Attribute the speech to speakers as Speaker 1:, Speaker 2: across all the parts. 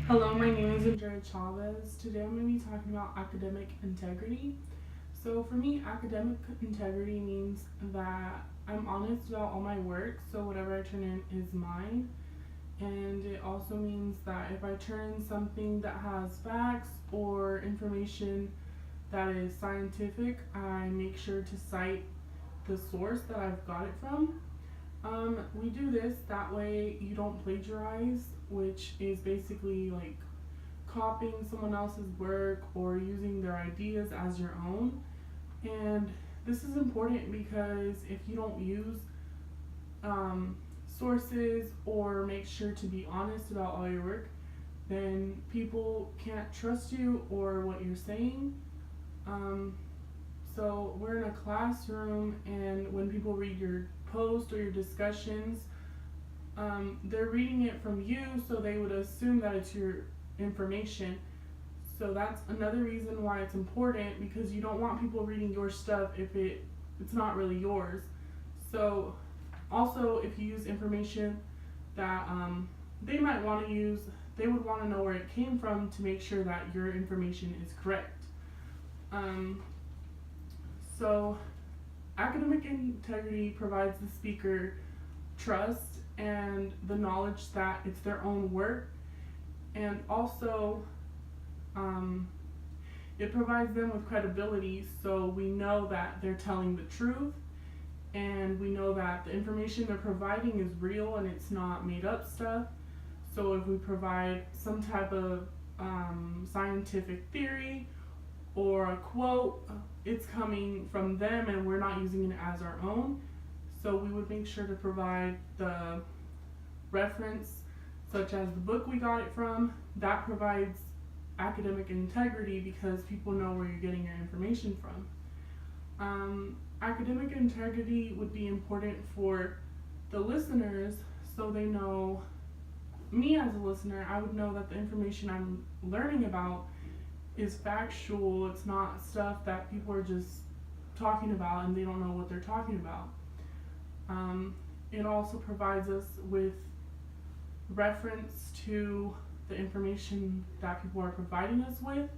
Speaker 1: Hello, my name is Andrea Chavez. Today I'm going to be talking about academic integrity. So, for me, academic integrity means that I'm honest about all my work, so whatever I turn in is mine. And it also means that if I turn in something that has facts or information that is scientific, I make sure to cite the source that I've got it from. We do this that way you don't plagiarize, which is basically like copying someone else's work or using their ideas as your own. And this is important because if you don't use um, sources or make sure to be honest about all your work, then people can't trust you or what you're saying. Um, so we're in a classroom, and when people read your post or your discussions, they're reading it from you, so they would assume that it's your information. So that's another reason why it's important, because you don't want people reading your stuff if it's not really yours. So also, if you use information that they might want to use, they would want to know where it came from to make sure that your information is correct. Um, so academic integrity provides the speaker trust and the knowledge that it's their own work, and also um, it provides them with credibility, so we know that they're telling the truth, and we know that the information they're providing is real and it's not made up stuff. So if we provide some type of scientific theory or a quote, it's coming from them and we're not using it as our own. So we would make sure to provide the reference, such as the book we got it from. That provides academic integrity because people know where you're getting your information from. Academic integrity would be important for the listeners, so they know, me as a listener, I would know that the information I'm learning about is factual. It's not stuff that people are just talking about and they don't know what they're talking about. It also provides us with reference to the information that people are providing us with.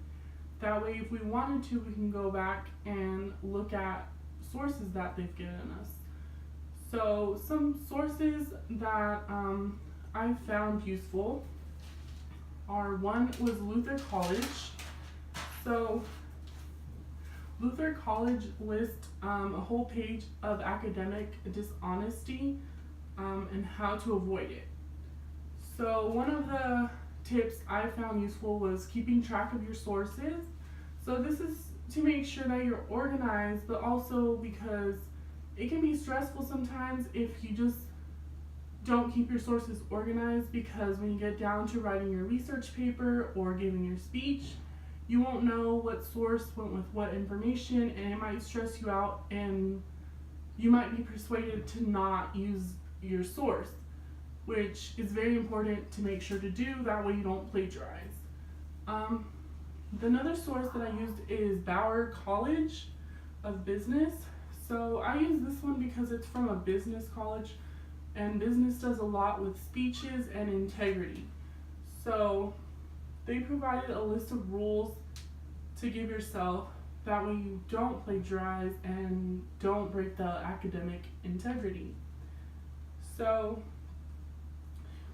Speaker 1: That way, if we wanted to, we can go back and look at sources that they've given us. So, some sources that I found useful are, one was Luther College. So, Luther College lists a whole page of academic dishonesty and how to avoid it. So, one of the tips I found useful was keeping track of your sources. So, this is to make sure that you're organized, but also because it can be stressful sometimes if you just don't keep your sources organized, because when you get down to writing your research paper or giving your speech, you won't know what source went with what information, and it might stress you out, and you might be persuaded to not use your source, which is very important to make sure to do. That way you don't plagiarize. Another source that I used is Bauer College of Business. So I use this one because it's from a business college, and business does a lot with speeches and integrity. So they provided a list of rules to give yourself, that way you don't plagiarize and don't break the academic integrity. So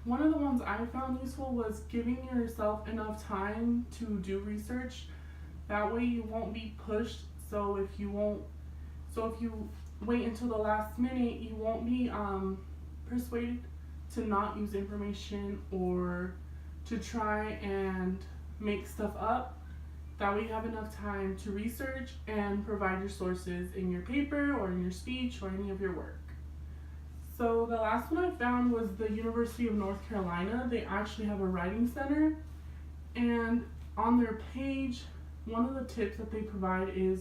Speaker 1: one of the ones I found useful was giving yourself enough time to do research. That way you won't be pushed. So if you wait until the last minute, you won't be persuaded to not use information or to try and make stuff up. That way you have enough time to research and provide your sources in your paper or in your speech or any of your work. So the last one I found was the University of North Carolina. They actually have a writing center, and on their page, one of the tips that they provide is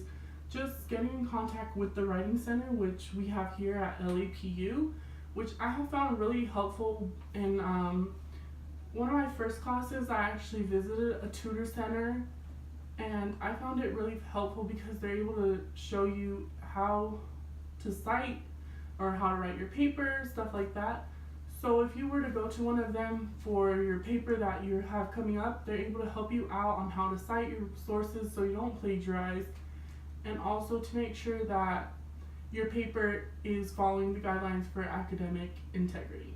Speaker 1: just getting in contact with the writing center, which we have here at LAPU, which I have found really helpful. In one of my first classes, I actually visited a tutor center, and I found it really helpful because they're able to show you how to cite or how to write your paper, stuff like that. So if you were to go to one of them for your paper that you have coming up, they're able to help you out on how to cite your sources so you don't plagiarize, and also to make sure that your paper is following the guidelines for academic integrity.